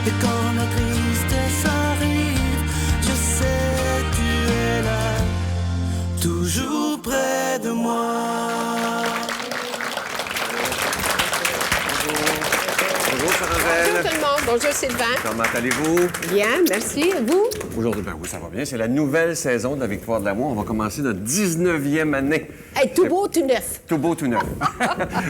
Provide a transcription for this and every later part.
Et quand la tristesse arrive, je sais tu es là, toujours près de moi. Bonjour, Bonjour tout le monde. Bonjour Sylvain. Comment allez-vous? Bien, merci. Et vous? Aujourd'hui, ben oui, ça va bien. C'est la nouvelle saison de la Victoire de l'amour. On va commencer notre 19e année. Hey, tout beau, tout neuf. Tout beau, tout neuf.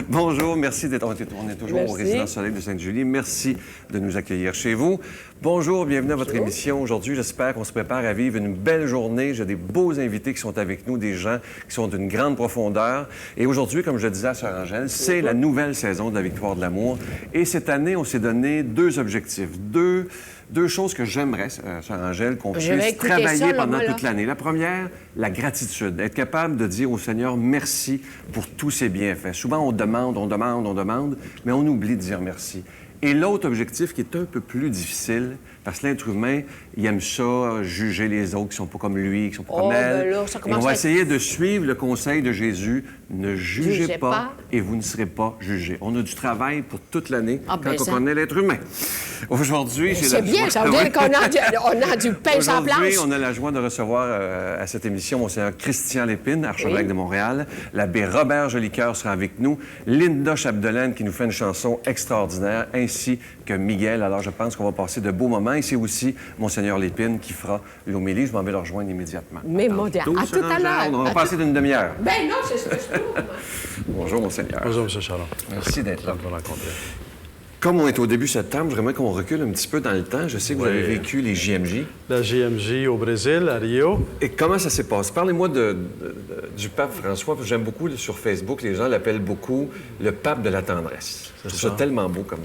Bonjour, merci d'être... On est toujours Merci. au Résidence Soleil de Sainte-Julie. Merci de nous accueillir chez vous. Bonjour, bienvenue à votre émission. Aujourd'hui, j'espère qu'on se prépare à vivre une belle journée. J'ai des beaux invités qui sont avec nous, des gens qui sont d'une grande profondeur. Et aujourd'hui, comme je le disais à Sœur Angèle, c'est la nouvelle saison de la Victoire de l'amour. Et cette année, on s'est donné deux objectifs, deux choses que j'aimerais, Sœur Angèle, qu'on puisse travailler pendant toute l'année. La première, la gratitude. Être capable de dire au Seigneur merci pour tous ses bienfaits. Souvent, on demande, mais on oublie de dire merci. Et l'autre objectif qui est un peu plus difficile, parce que l'être humain, il aime ça, juger les autres qui sont pas comme lui, qui sont pas comme elle. Ben là, et on va essayer de suivre le conseil de Jésus. Ne jugez pas et vous ne serez pas jugés. On a du travail pour toute l'année quand on connaît l'être humain. Aujourd'hui, c'est bien, ça veut dire qu'on a du pain sur la planche. Aujourd'hui, on a la joie de recevoir à cette émission Monseigneur Christian Lépine, archevêque de Montréal. L'abbé Robert Jolicoeur sera avec nous. Linda Chapdelaine qui nous fait une chanson extraordinaire, ainsi que Miguel. Alors, je pense qu'on va passer de beaux moments. Et c'est aussi Monseigneur Lépine qui fera l'homélie. Je m'en vais le rejoindre immédiatement. Mais moderne. À tout à l'heure. On va passer d'une demi-heure. Ben non, c'est ce que je trouve. Bonjour, Monseigneur. Bonjour, M. Charlot. Merci d'être là. De vous rencontrer. Comme on est au début septembre, j'aimerais qu'on recule un petit peu dans le temps. Je sais que vous avez vécu les JMJ. La JMJ au Brésil, à Rio. Et comment ça s'est passé? Parlez-moi du pape François. J'aime beaucoup sur Facebook, les gens l'appellent beaucoup le pape de la tendresse. Je trouve ça tellement beau comme...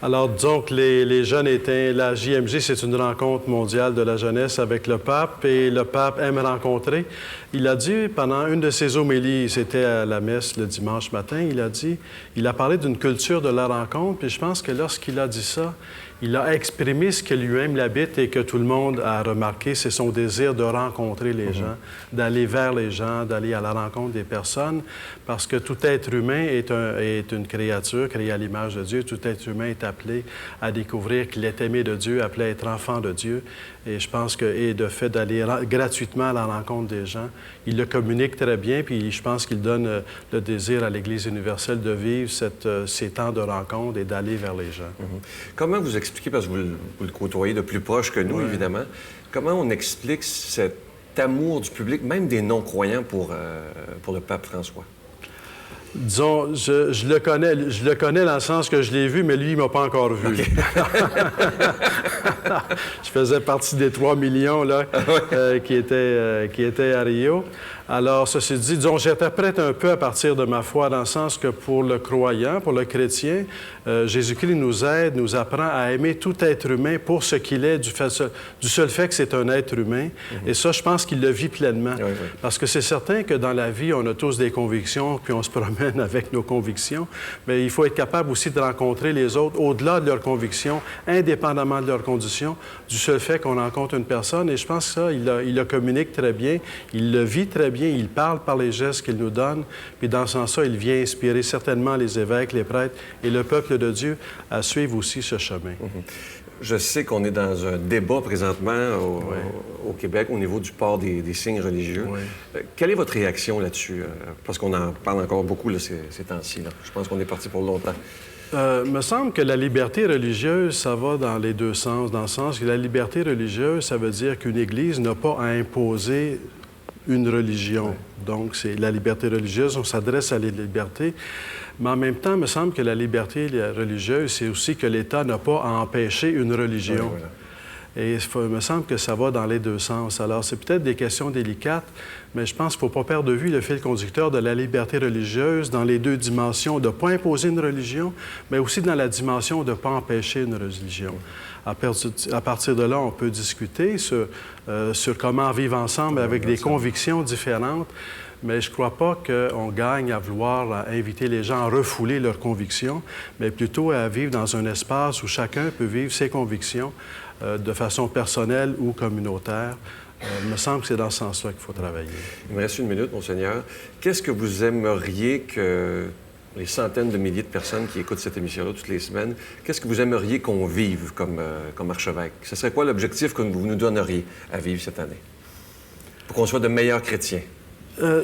Alors, disons que les jeunes étaient... La JMJ, c'est une rencontre mondiale de la jeunesse avec le pape, et le pape aime rencontrer. Il a dit, pendant une de ses homélies, c'était à la messe le dimanche matin, il a parlé d'une culture de la rencontre, puis je pense que lorsqu'il a dit ça, il a exprimé ce que lui-même l'habite et que tout le monde a remarqué, c'est son désir de rencontrer les gens, d'aller vers les gens, d'aller à la rencontre des personnes, parce que tout être humain est une créature créée à l'image de Dieu. Tout être humain est appelé à découvrir qu'il est aimé de Dieu, appelé à être enfant de Dieu. Et je pense que, et de fait d'aller gratuitement à la rencontre des gens, il le communique très bien, puis je pense qu'il donne le désir à l'Église universelle de vivre ces temps de rencontre et d'aller vers les gens. Comment vous expliquez, parce que vous le côtoyez de plus proche que nous, évidemment, comment on explique cet amour du public, même des non-croyants, pour le pape François? Disons, je le connais dans le sens que je l'ai vu, mais lui, il ne m'a pas encore vu. Okay. Je faisais partie des 3 millions là, qui étaient à Rio. Alors, ceci dit, disons, j'interprète un peu à partir de ma foi, dans le sens que pour le croyant, pour le chrétien, Jésus-Christ nous apprend à aimer tout être humain pour ce qu'il est, du seul fait que c'est un être humain. Et ça, je pense qu'il le vit pleinement. Parce que c'est certain que dans la vie, on a tous des convictions, puis on se promène avec nos convictions, mais il faut être capable aussi de rencontrer les autres au-delà de leurs convictions, indépendamment de leurs conditions, du seul fait qu'on rencontre une personne. Et je pense que ça, il le communique très bien, il le vit très bien, il parle par les gestes qu'il nous donne, puis dans ce sens-là, il vient inspirer certainement les évêques, les prêtres et le peuple de Dieu à suivre aussi ce chemin. Je sais qu'on est dans un débat présentement au Québec au niveau du port des signes religieux. Quelle est votre réaction là-dessus? Parce qu'on en parle encore beaucoup là, ces temps-ci. Je pense qu'on est parti pour longtemps. Me semble que la liberté religieuse, ça va dans les deux sens. Dans le sens que la liberté religieuse, ça veut dire qu'une Église n'a pas à imposer une religion. Donc, c'est la liberté religieuse, on s'adresse à la liberté. Mais en même temps, il me semble que la liberté religieuse, c'est aussi que l'État n'a pas à empêcher une religion. Et il me semble que ça va dans les deux sens. Alors, c'est peut-être des questions délicates, mais je pense qu'il ne faut pas perdre de vue le fil conducteur de la liberté religieuse dans les deux dimensions, de ne pas imposer une religion, mais aussi dans la dimension de ne pas empêcher une religion. À partir de là, on peut discuter sur comment vivre ensemble avec des convictions différentes, mais je ne crois pas qu'on gagne à vouloir inviter les gens à refouler leurs convictions, mais plutôt à vivre dans un espace où chacun peut vivre ses convictions de façon personnelle ou communautaire. Il me semble que c'est dans ce sens-là qu'il faut travailler. Il me reste une minute, Monseigneur. Qu'est-ce que vous aimeriez que les centaines de milliers de personnes qui écoutent cette émission-là toutes les semaines, qu'est-ce que vous aimeriez qu'on vive comme archevêque? Ce serait quoi l'objectif que vous nous donneriez à vivre cette année? Pour qu'on soit de meilleurs chrétiens.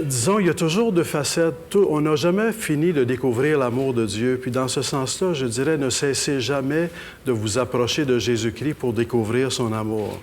Disons, il y a toujours deux facettes. On n'a jamais fini de découvrir l'amour de Dieu. Puis dans ce sens-là, je dirais, ne cessez jamais de vous approcher de Jésus-Christ pour découvrir son amour.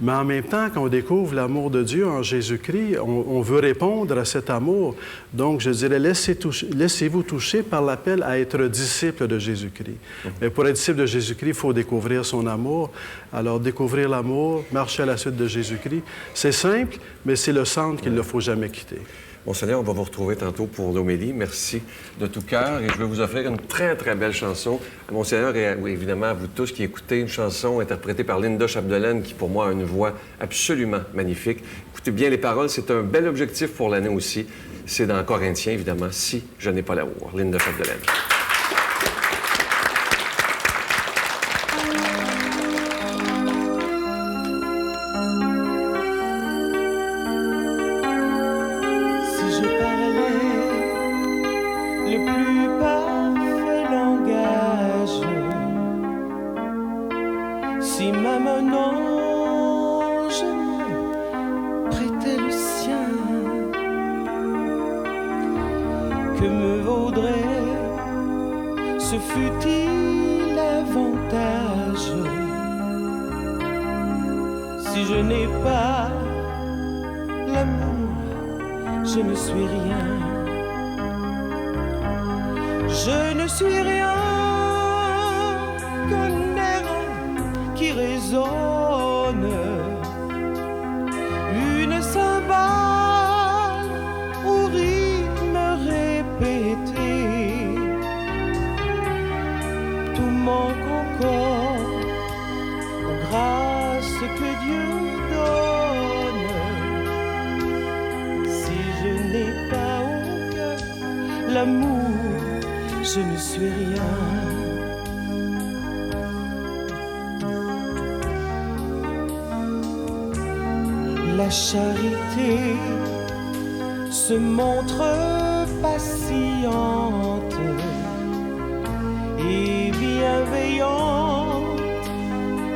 Mais en même temps, quand on découvre l'amour de Dieu en Jésus-Christ, on veut répondre à cet amour. Donc, je dirais, laissez-vous toucher par l'appel à être disciple de Jésus-Christ. Mais pour être disciple de Jésus-Christ, il faut découvrir son amour. Alors, découvrir l'amour, marcher à la suite de Jésus-Christ, c'est simple, mais c'est le centre qu'il ne faut jamais quitter. Monseigneur, on va vous retrouver tantôt pour l'homélie. Merci de tout cœur. Et je vais vous offrir une très, très belle chanson. Monseigneur, et oui, évidemment, à vous tous qui écoutez, une chanson interprétée par Linda Chapdelaine, qui pour moi a une voix absolument magnifique. Écoutez bien les paroles, c'est un bel objectif pour l'année aussi. C'est dans Corinthiens, évidemment, « Si je n'ai pas l'amour ». Linda Chapdelaine. Si même un ange me prêtait le sien, que me vaudrait ce futile avantage si je n'ai pas l'amour, je ne suis rien. Je ne suis rien qu'un air qui résonne, une cymbale au rythme répété. Tout manque encore aux grâces que Dieu donne. Si je n'ai pas au cœur l'amour, je ne suis rien. La charité se montre patiente et bienveillante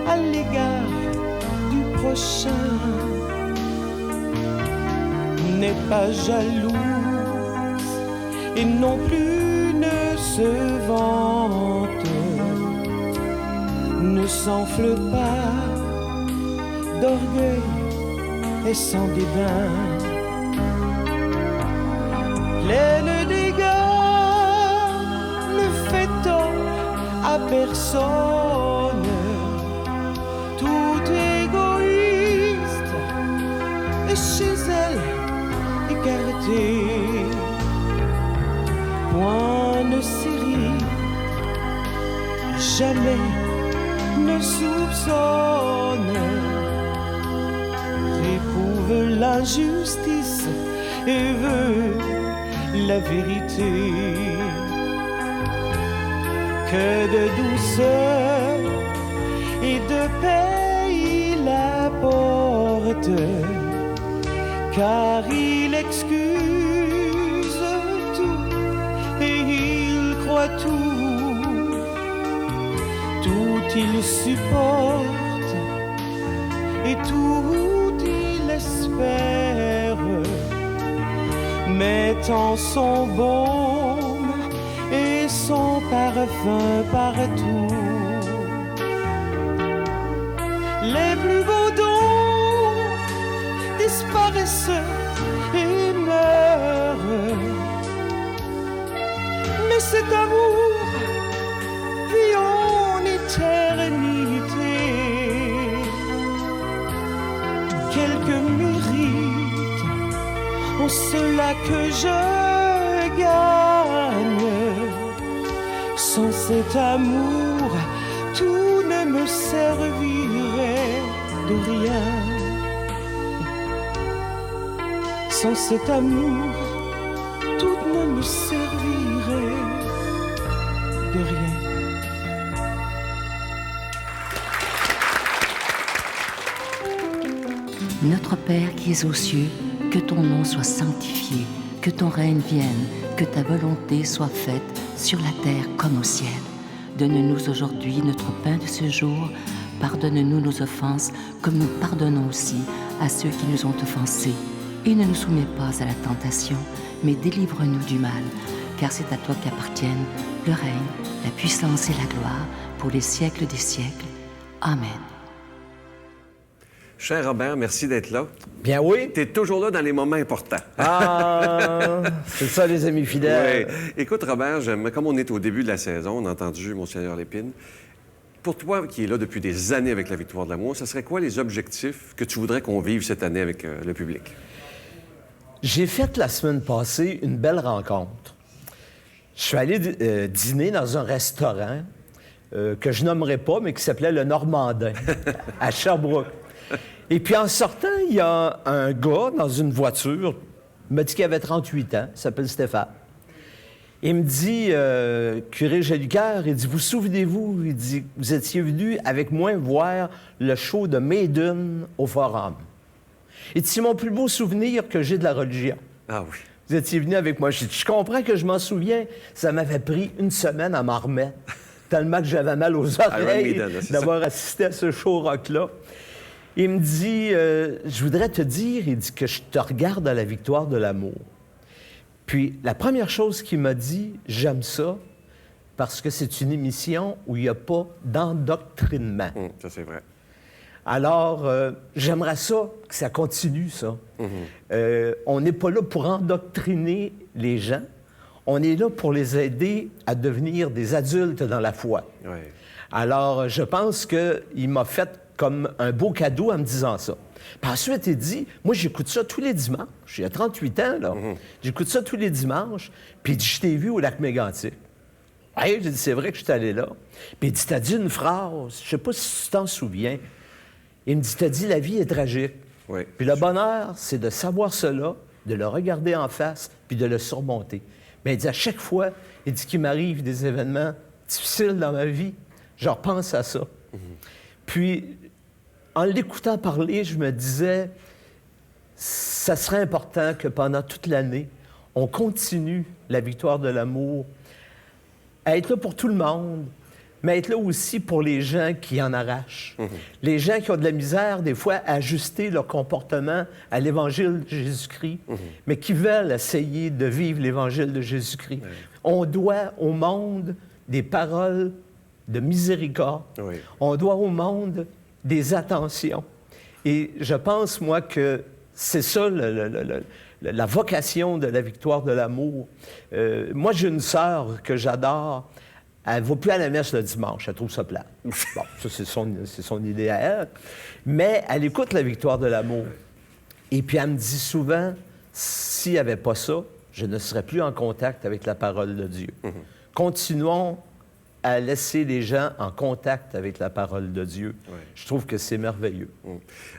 à l'égard du prochain, n'est pas jalouse et non plus ne se vante, ne s'enfle pas d'orgueil et sans dédain, pleine d'égards, ne fait tort à personne, tout égoïste et chez elle écartée, point ne s'irrite, jamais ne soupçonne, éprouve l'injustice et veut la vérité. Que de douceur et de paix il apporte, car il excuse tout et il croit tout, tout il supporte et tout il espère, mettant son baume et son parfum partout. Les plus beaux dons disparaissent et meurent, mais cet amour vit en éternité. Quelques mérites en cela que je gagne. Sans cet amour, tout ne me servirait de rien. Sans cet amour, tout ne me servirait de rien. Notre Père qui es aux cieux, que ton nom soit sanctifié, que ton règne vienne, que ta volonté soit faite sur la terre comme au ciel. Donne-nous aujourd'hui notre pain de ce jour. Pardonne-nous nos offenses, comme nous pardonnons aussi à ceux qui nous ont offensés. Et ne nous soumets pas à la tentation, mais délivre-nous du mal, car c'est à toi qu'appartiennent le règne, la puissance et la gloire, pour les siècles des siècles. Amen. Cher Robert, merci d'être là. Bien oui. Tu es toujours là dans les moments importants. Ah, c'est ça, les amis fidèles. Oui. Écoute, Robert, comme on est au début de la saison, on a entendu Monseigneur Lépine. Pour toi, qui est là depuis des années avec la Victoire de l'amour, ce serait quoi les objectifs que tu voudrais qu'on vive cette année avec le public? J'ai fait la semaine passée une belle rencontre. Je suis allé dîner dans un restaurant que je nommerai pas, mais qui s'appelait le Normandin, à Sherbrooke. Et puis en sortant, il y a un gars dans une voiture, il m'a dit qu'il avait 38 ans, il s'appelle Stéphane. Il me dit, curé Jolicoeur, il dit, vous souvenez-vous, il dit, vous étiez venu avec moi voir le show de Maiden au Forum. Il dit, c'est mon plus beau souvenir que j'ai de la religion. Ah oui. Vous étiez venu avec moi. J'ai dit, je comprends que je m'en souviens. Ça m'avait pris une semaine à m'en remettre, tellement que j'avais mal aux oreilles d'avoir assisté à ce show rock-là. Il me dit, je voudrais te dire, il dit que je te regarde à la Victoire de l'amour. Puis la première chose qu'il m'a dit, j'aime ça, parce que c'est une émission où il n'y a pas d'endoctrinement. Ça, c'est vrai. Alors, j'aimerais ça, que ça continue, ça. On n'est pas là pour endoctriner les gens. On est là pour les aider à devenir des adultes dans la foi. Oui. Alors, je pense qu'il m'a fait comme un beau cadeau en me disant ça. Puis ensuite, il dit, moi, j'écoute ça tous les dimanches. J'ai 38 ans, là. J'écoute ça tous les dimanches. Puis il dit, je t'ai vu au lac Mégantic. Hey, j'ai dit, c'est vrai que je suis allé là. Puis il dit, t'as dit une phrase, je sais pas si tu t'en souviens. Il me dit, t'as dit, la vie est tragique. Oui. Puis le bonheur, c'est de savoir cela, de le regarder en face, puis de le surmonter. Bien, il dit, à chaque fois, il dit qu'il m'arrive des événements difficiles dans ma vie, je repense à ça. Puis, en l'écoutant parler, je me disais, ça serait important que pendant toute l'année, on continue la Victoire de l'amour, à être là pour tout le monde, mais être là aussi pour les gens qui en arrachent. Les gens qui ont de la misère, des fois, à ajuster leur comportement à l'Évangile de Jésus-Christ, mais qui veulent essayer de vivre l'Évangile de Jésus-Christ. On doit au monde des paroles de miséricorde. Oui. On doit au monde des attentions. Et je pense, moi, que c'est ça la vocation de la Victoire de l'amour. Moi, j'ai une sœur que j'adore. Elle ne va plus à la messe le dimanche. Elle trouve ça plate. Bon, ça, c'est son idée à elle. Mais elle écoute la Victoire de l'amour. Et puis, elle me dit souvent, s'il n'y avait pas ça, je ne serais plus en contact avec la parole de Dieu. Continuons à laisser les gens en contact avec la parole de Dieu. Oui. Je trouve que c'est merveilleux.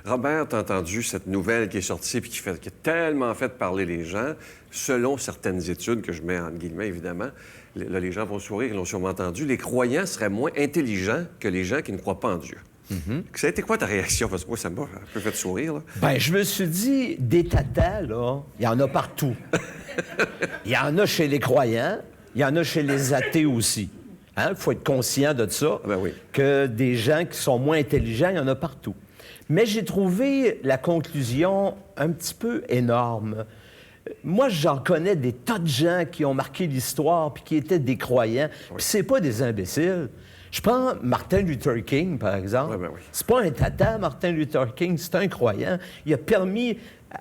Robert, tu as entendu cette nouvelle qui est sortie et qui a tellement fait parler les gens, selon certaines études, que je mets en guillemets, évidemment. Là, les gens vont sourire, ils l'ont sûrement entendu. Les croyants seraient moins intelligents que les gens qui ne croient pas en Dieu. Ça a été quoi ta réaction? Parce que moi, ça m'a un peu fait sourire. Là. Bien, je me suis dit, des tatas, là, il y en a partout. Il y en a chez les croyants, il y en a chez les athées aussi. Il faut être conscient de ça, Ben oui. que des gens qui sont moins intelligents, il y en a partout. Mais j'ai trouvé la conclusion un petit peu énorme. Moi, j'en connais des tas de gens qui ont marqué l'histoire puis qui étaient des croyants. Puis c'est pas des imbéciles. Je prends Martin Luther King, par exemple. Ouais, ben oui. C'est pas un tata, Martin Luther King, c'est un croyant. Il a permis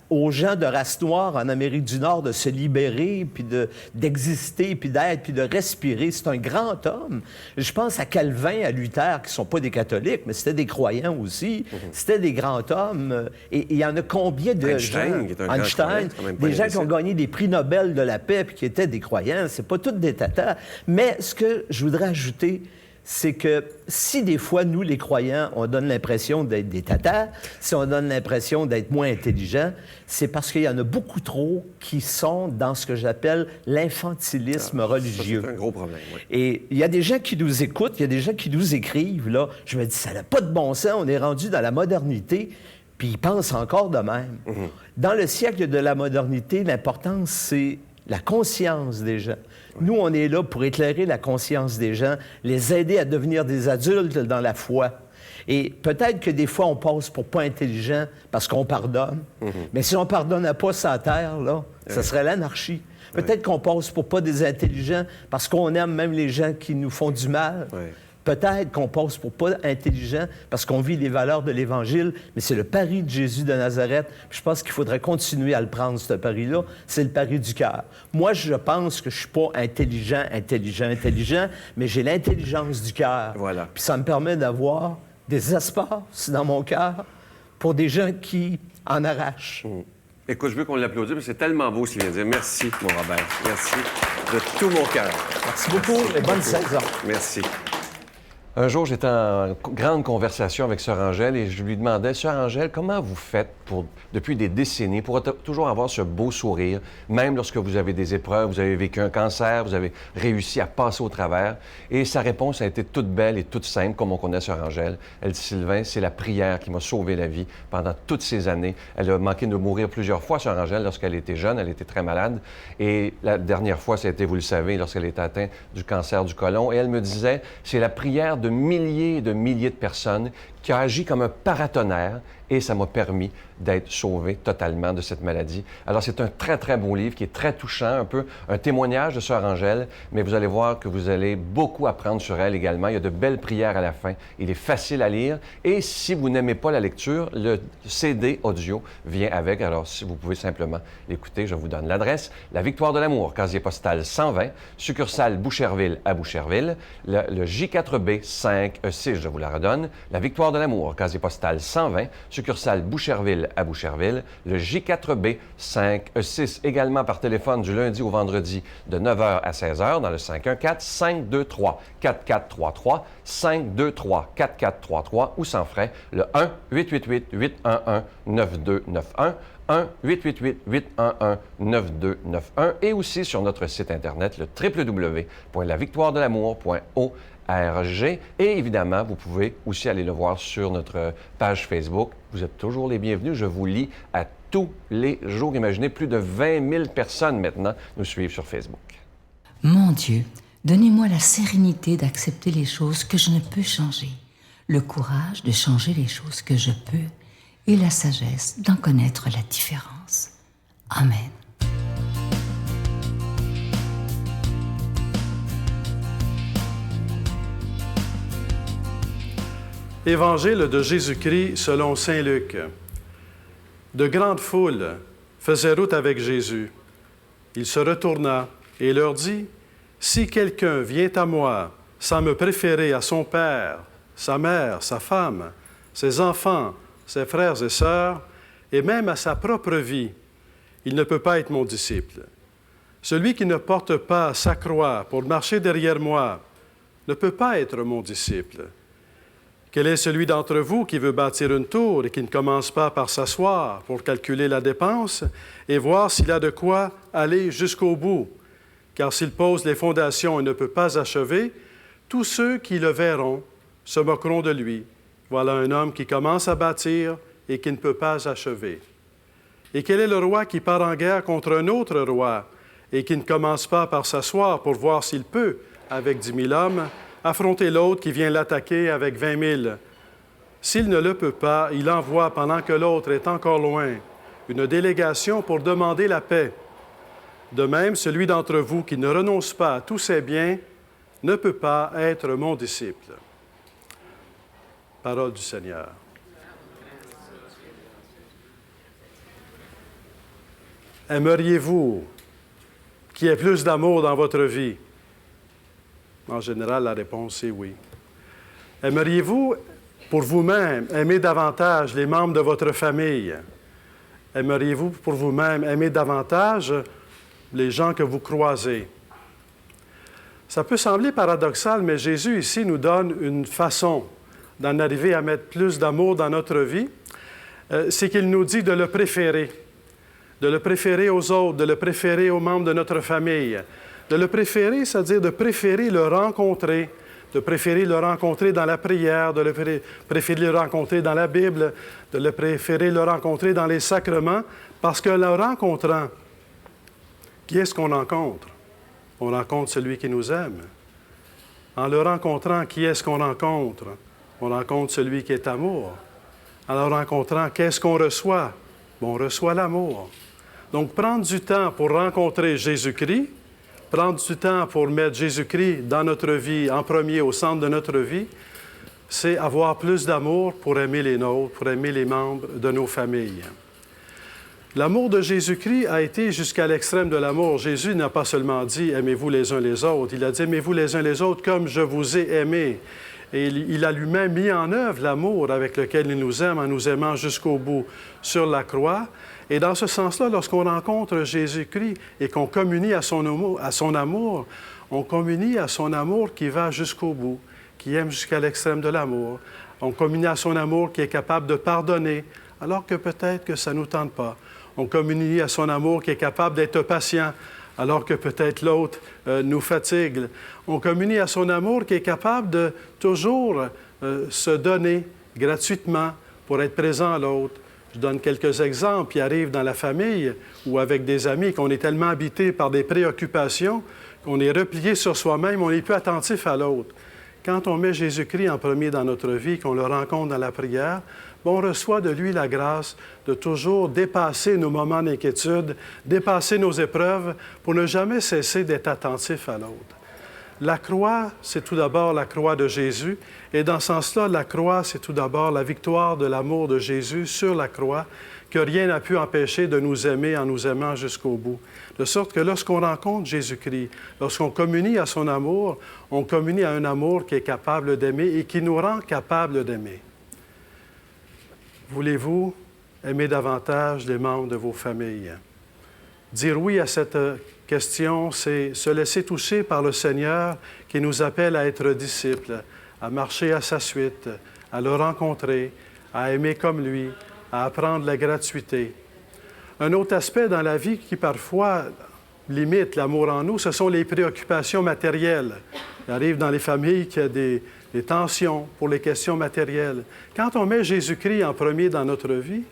aux gens de race noire en Amérique du Nord de se libérer, puis d'exister, puis d'être, puis de respirer. C'est un grand homme. Je pense à Calvin, à Luther, qui ne sont pas des catholiques, mais c'était des croyants aussi. C'était des grands hommes. Et il y en a combien de Einstein, gens... qui est un grand croyant, c'est quand même pas des gens qui ont imbécile. gagné des prix Nobel de la paix, puis qui étaient des croyants. C'est pas tous des tatas. Mais ce que je voudrais ajouter, c'est que si des fois, nous, les croyants, on donne l'impression d'être des tatas, si on donne l'impression d'être moins intelligents, c'est parce qu'il y en a beaucoup trop qui sont dans ce que j'appelle l'infantilisme religieux. Ça, c'est un gros problème, oui. Et il y a des gens qui nous écoutent, il y a des gens qui nous écrivent, là. Je me dis, ça n'a pas de bon sens, on est rendu dans la modernité. Puis ils pensent encore de même. Dans le siècle de la modernité, l'importance, c'est la conscience des gens. Nous, on est là pour éclairer la conscience des gens, les aider à devenir des adultes dans la foi. Et peut-être que des fois, on passe pour pas intelligent parce qu'on pardonne. Mais si on ne pardonnait pas sa terre, là, ça serait l'anarchie. Peut-être qu'on passe pour pas des intelligents parce qu'on aime même les gens qui nous font du mal. Peut-être qu'on passe pour pas intelligent parce qu'on vit les valeurs de l'Évangile, mais c'est le pari de Jésus de Nazareth. Puis je pense qu'il faudrait continuer à le prendre, ce pari-là. C'est le pari du cœur. Moi, je pense que je suis pas intelligent, mais j'ai l'intelligence du cœur. Voilà. Puis ça me permet d'avoir des espaces dans mon cœur pour des gens qui en arrachent. Écoute, je veux qu'on l'applaudisse, mais c'est tellement beau ce qu'il vient de dire. Merci, mon Robert. Merci de tout mon cœur. Merci beaucoup et bonne saison. Merci. Un jour, j'étais en grande conversation avec Sœur Angèle et je lui demandais, Sœur Angèle, comment vous faites depuis des décennies pour toujours avoir ce beau sourire, même lorsque vous avez des épreuves, vous avez vécu un cancer, vous avez réussi à passer au travers? Et sa réponse a été toute belle et toute simple, comme on connaît Sœur Angèle. Elle dit, Sylvain, c'est la prière qui m'a sauvé la vie pendant toutes ces années. Elle a manqué de mourir plusieurs fois, Sœur Angèle, lorsqu'elle était jeune, elle était très malade. Et la dernière fois, ça a été, vous le savez, lorsqu'elle était atteinte du cancer du côlon. Et elle me disait, c'est la prière de milliers et de milliers de personnes qui a agi comme un paratonnerre et ça m'a permis d'être sauvé totalement de cette maladie. Alors, c'est un très, très beau livre qui est très touchant, un peu un témoignage de Sœur Angèle, mais vous allez voir que vous allez beaucoup apprendre sur elle également. Il y a de belles prières à la fin. Il est facile à lire et si vous n'aimez pas la lecture, le CD audio vient avec. Alors, si vous pouvez simplement l'écouter, je vous donne l'adresse. La Victoire de l'amour, casier postal 120, succursale Boucherville à Boucherville. Le J4B 5E6, je vous la redonne. La Victoire de l'amour, casier postal 120, succursale Boucherville à Boucherville, le J4B 5E6, également par téléphone du lundi au vendredi de 9h à 16h dans le 514-523-4433, 523-4433 ou sans frais, le 1-888-811-9291, 1-888-811-9291 et aussi sur notre site Internet, le www.lavictoiredelamour.org. Et évidemment, vous pouvez aussi aller le voir sur notre page Facebook. Vous êtes toujours les bienvenus. Je vous lis à tous les jours. Imaginez, plus de 20 000 personnes maintenant nous suivent sur Facebook. Mon Dieu, donnez-moi la sérénité d'accepter les choses que je ne peux changer, le courage de changer les choses que je peux et la sagesse d'en connaître la différence. Amen. Évangile de Jésus-Christ selon saint Luc. De grandes foules faisaient route avec Jésus. Il se retourna et leur dit, « Si quelqu'un vient à moi sans me préférer à son père, sa mère, sa femme, ses enfants, ses frères et sœurs, et même à sa propre vie, il ne peut pas être mon disciple. Celui qui ne porte pas sa croix pour marcher derrière moi ne peut pas être mon disciple. Quel est celui d'entre vous qui veut bâtir une tour et qui ne commence pas par s'asseoir pour calculer la dépense et voir s'il a de quoi aller jusqu'au bout? Car s'il pose les fondations et ne peut pas achever, tous ceux qui le verront se moqueront de lui. Voilà un homme qui commence à bâtir et qui ne peut pas achever. Et quel est le roi qui part en guerre contre un autre roi et qui ne commence pas par s'asseoir pour voir s'il peut, avec 10 000 hommes, affronter l'autre qui vient l'attaquer avec 20 000. S'il ne le peut pas, il envoie, pendant que l'autre est encore loin, une délégation pour demander la paix. De même, celui d'entre vous qui ne renonce pas à tous ses biens ne peut pas être mon disciple. » Parole du Seigneur. Aimeriez-vous qu'il y ait plus d'amour dans votre vie? En général, la réponse est oui. Aimeriez-vous, pour vous-même, aimer davantage les membres de votre famille? Aimeriez-vous, pour vous-même, aimer davantage les gens que vous croisez? Ça peut sembler paradoxal, mais Jésus, ici, nous donne une façon d'en arriver à mettre plus d'amour dans notre vie. C'est qu'il nous dit de le préférer aux autres, de le préférer aux membres de notre famille. De le préférer, c'est-à-dire de préférer le rencontrer, de préférer le rencontrer dans la prière, de préférer le rencontrer dans la Bible, de le préférer le rencontrer dans les sacrements, parce que le rencontrant, qui est-ce qu'on rencontre? On rencontre celui qui nous aime. En le rencontrant, qui est-ce qu'on rencontre? On rencontre celui qui est amour. En le rencontrant, qu'est-ce qu'on reçoit? Bon, on reçoit l'amour. Donc, prendre du temps pour rencontrer Jésus-Christ, prendre du temps pour mettre Jésus-Christ dans notre vie, en premier, au centre de notre vie, c'est avoir plus d'amour pour aimer les nôtres, pour aimer les membres de nos familles. L'amour de Jésus-Christ a été jusqu'à l'extrême de l'amour. Jésus n'a pas seulement dit « aimez-vous les uns les autres », il a dit « aimez-vous les uns les autres comme je vous ai aimés ». Et il a lui-même mis en œuvre l'amour avec lequel il nous aime, en nous aimant jusqu'au bout sur la croix. Et dans ce sens-là, lorsqu'on rencontre Jésus-Christ et qu'on communie à son amour, on communie à son amour qui va jusqu'au bout, qui aime jusqu'à l'extrême de l'amour. On communie à son amour qui est capable de pardonner, alors que peut-être que ça ne nous tente pas. On communie à son amour qui est capable d'être patient, alors que peut-être l'autre nous fatigue. On communie à son amour qui est capable de toujours se donner gratuitement pour être présent à l'autre. Je donne quelques exemples qui arrivent dans la famille ou avec des amis, qu'on est tellement habité par des préoccupations qu'on est replié sur soi-même, on n'est plus attentif à l'autre. Quand on met Jésus-Christ en premier dans notre vie, qu'on le rencontre dans la prière, on reçoit de lui la grâce de toujours dépasser nos moments d'inquiétude, dépasser nos épreuves pour ne jamais cesser d'être attentif à l'autre. La croix, c'est tout d'abord la croix de Jésus, et dans ce sens-là, la croix, c'est tout d'abord la victoire de l'amour de Jésus sur la croix, que rien n'a pu empêcher de nous aimer en nous aimant jusqu'au bout. De sorte que lorsqu'on rencontre Jésus-Christ, lorsqu'on communie à son amour, on communie à un amour qui est capable d'aimer et qui nous rend capables d'aimer. Voulez-vous aimer davantage les membres de vos familles? Dire oui à cette question, c'est se laisser toucher par le Seigneur qui nous appelle à être disciples, à marcher à sa suite, à le rencontrer, à aimer comme lui, à apprendre la gratuité. Un autre aspect dans la vie qui parfois limite l'amour en nous, ce sont les préoccupations matérielles. Il arrive dans les familles qu'il y a des tensions pour les questions matérielles. Quand on met Jésus-Christ en premier dans notre vie,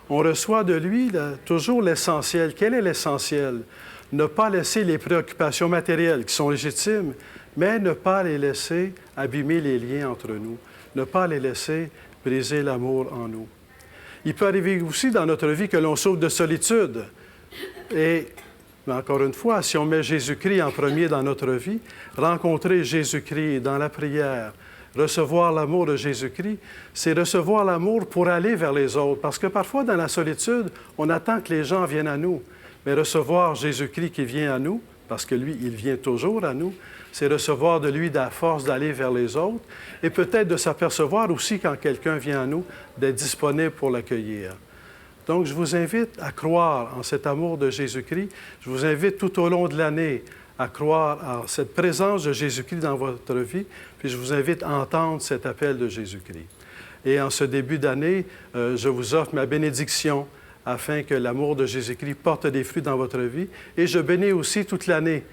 on reçoit de lui toujours l'essentiel. Quel est l'essentiel? Ne pas laisser les préoccupations matérielles qui sont légitimes, mais ne pas les laisser abîmer les liens entre nous, ne pas les laisser briser l'amour en nous. Il peut arriver aussi dans notre vie que l'on souffre de solitude. Et encore une fois, si on met Jésus-Christ en premier dans notre vie, rencontrer Jésus-Christ dans la prière, recevoir l'amour de Jésus-Christ, c'est recevoir l'amour pour aller vers les autres. Parce que parfois, dans la solitude, on attend que les gens viennent à nous. Mais recevoir Jésus-Christ qui vient à nous, parce que lui, il vient toujours à nous, c'est recevoir de lui la force d'aller vers les autres et peut-être de s'apercevoir aussi, quand quelqu'un vient à nous, d'être disponible pour l'accueillir. Donc, je vous invite à croire en cet amour de Jésus-Christ. Je vous invite tout au long de l'année à croire en cette présence de Jésus-Christ dans votre vie, puis je vous invite à entendre cet appel de Jésus-Christ. Et en ce début d'année, je vous offre ma bénédiction afin que l'amour de Jésus-Christ porte des fruits dans votre vie. Et je bénis aussi toute l'année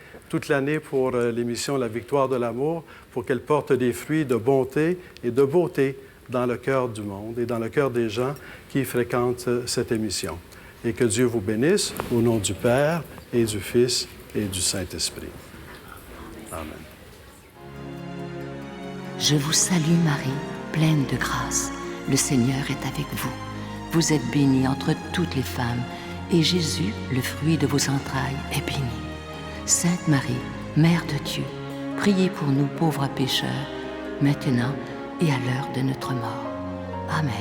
pour l'émission La Victoire de l'amour, pour qu'elle porte des fruits de bonté et de beauté dans le cœur du monde et dans le cœur des gens qui fréquentent cette émission. Et que Dieu vous bénisse au nom du Père et du Fils et du Saint-Esprit. Amen. Je vous salue Marie, pleine de grâce. Le Seigneur est avec vous. Vous êtes bénie entre toutes les femmes, et Jésus, le fruit de vos entrailles, est béni. Sainte Marie, Mère de Dieu, priez pour nous pauvres pécheurs, maintenant et à l'heure de notre mort. Amen.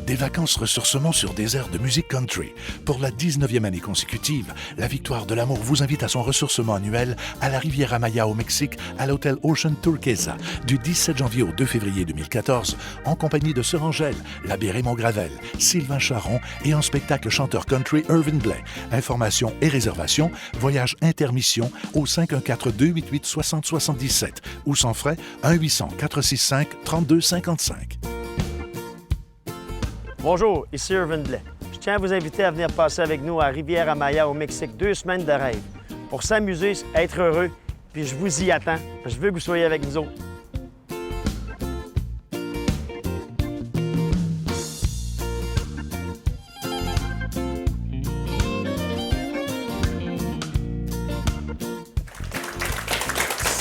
Des vacances ressourcement sur des airs de musique country. Pour la 19e année consécutive, la Victoire de l'amour vous invite à son ressourcement annuel à la Riviera Maya au Mexique, à l'hôtel Ocean Turquesa, du 17 janvier au 2 février 2014, en compagnie de Sœur Angèle, l'abbé Raymond Gravel, Sylvain Charon et en spectacle chanteur country Irvin Blais. Informations et réservations, voyage intermission au 514-288-6077 ou sans frais 1-800-465-3255. Bonjour, ici Irvin Blais. Je tiens à vous inviter à venir passer avec nous à Rivière-Amaya, au Mexique, 2 semaines de rêve. Pour s'amuser, être heureux, puis je vous y attends. Je veux que vous soyez avec nous autres.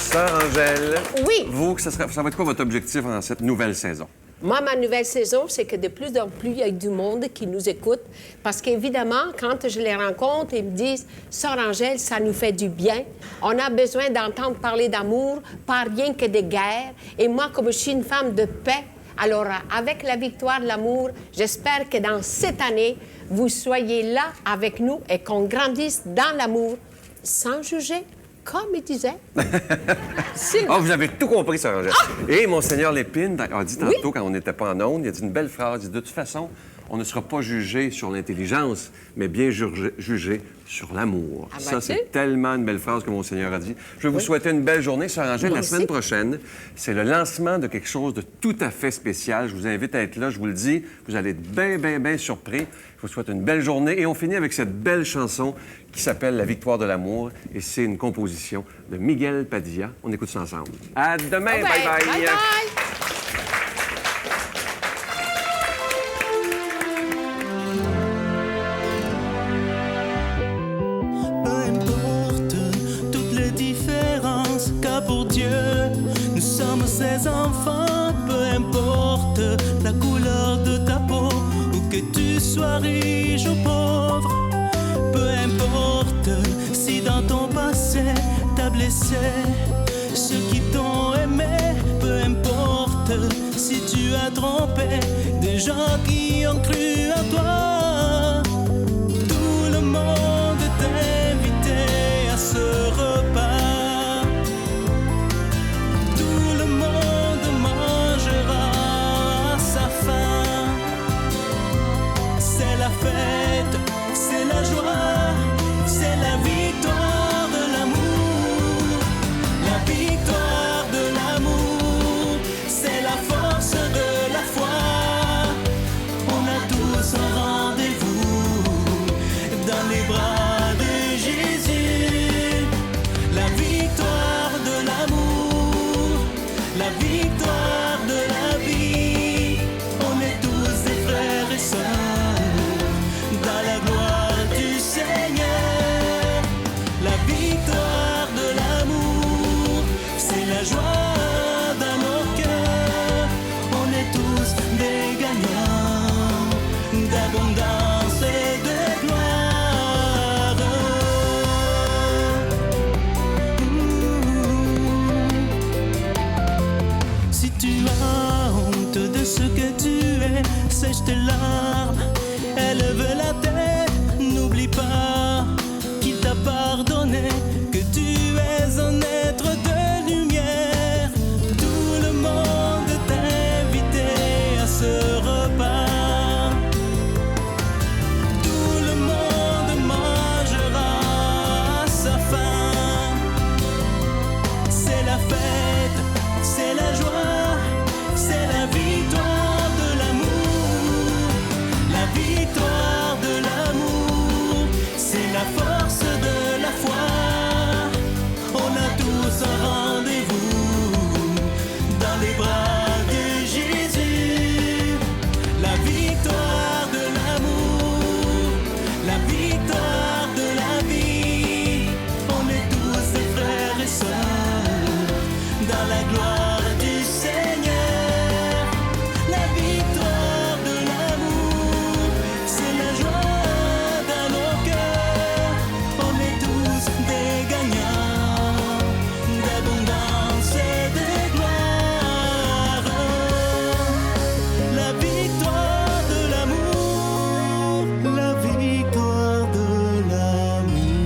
Sœur Angèle, Oui. vous, ça va être quoi votre objectif dans cette nouvelle saison? Moi, ma nouvelle saison, c'est que de plus en plus, il y a du monde qui nous écoute. Parce qu'évidemment, quand je les rencontre, ils me disent « Sœur Angèle, ça nous fait du bien. On a besoin d'entendre parler d'amour, pas rien que de guerre. Et moi, comme je suis une femme de paix, alors avec la victoire de l'amour, j'espère que dans cette année, vous soyez là avec nous et qu'on grandisse dans l'amour, sans juger. » Comme il disait. Ah, vous avez tout compris, Sœur Angèle. Et Monseigneur Lépine a dit tantôt, quand on n'était pas en ondes, il a dit une belle phrase. Il dit, de toute façon, on ne sera pas jugé sur l'intelligence, mais bien jugé sur l'amour. Ah, Ça, c'est tellement une belle phrase que Monseigneur a dit. Je vais vous souhaiter une belle journée, Sœur Angèle. Moi La semaine aussi. prochaine, c'est le lancement de quelque chose de tout à fait spécial. Je vous invite à être là. Je vous le dis, vous allez être bien, bien, bien surpris. Je vous souhaite une belle journée. Et on finit avec cette belle chanson qui s'appelle La victoire de l'amour. Et c'est une composition de Miguel Padilla. On écoute ça ensemble. À demain. Ouais, Bye-bye. bye-bye. Peu importe toutes les différences, car pour Dieu, nous sommes ses enfants. Peu importe la couleur de ta peau, ou que tu sois riche ou pauvre. Peu importe si dans ton passé t'as blessé ceux qui t'ont aimé. Peu importe si tu as trompé des gens qui ont cru en toi. Tout le monde est invité à ce repas. Tout le monde mangera à sa faim. C'est la fête, c'est la joie, c'est la victoire de l'amour. La victoire de l'amour, c'est la force de la foi. On a tous un rendez-vous dans les bras de Jésus. La victoire de l'amour, la victoire de la vie. On est tous des frères et sœurs dans la gloire du Seigneur. La victoire de l'amour, c'est la joie dans nos cœurs. On est tous des gagnants d'abondance et de gloire. Si tu as honte de ce que tu es, sèche tes larmes, élève la tête, n'oublie pas qu'il t'a pardonné, que tu es un être de lumière. Tout le monde est invité à ce repas. Tout le monde mangera à sa faim. C'est la fête, c'est la joie, c'est la victoire de l'amour. La victoire de l'amour, c'est la force de la foi. On a tous un rendez-vous dans les bras de Jésus. La victoire de l'amour, la victoire de la vie. On est tous des frères et sœurs dans la gloire du Seigneur. La victoire de l'amour, c'est la joie dans nos cœurs. On est tous des gagnants d'abondance et de gloire. La victoire de l'amour, la victoire de l'amour.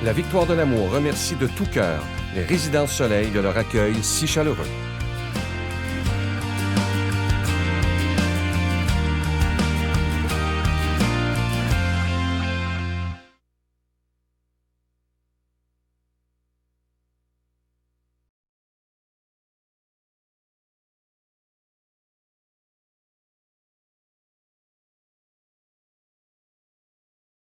La victoire de l'amour remercie de tout cœur les Résidences Soleil de leur accueil si chaleureux.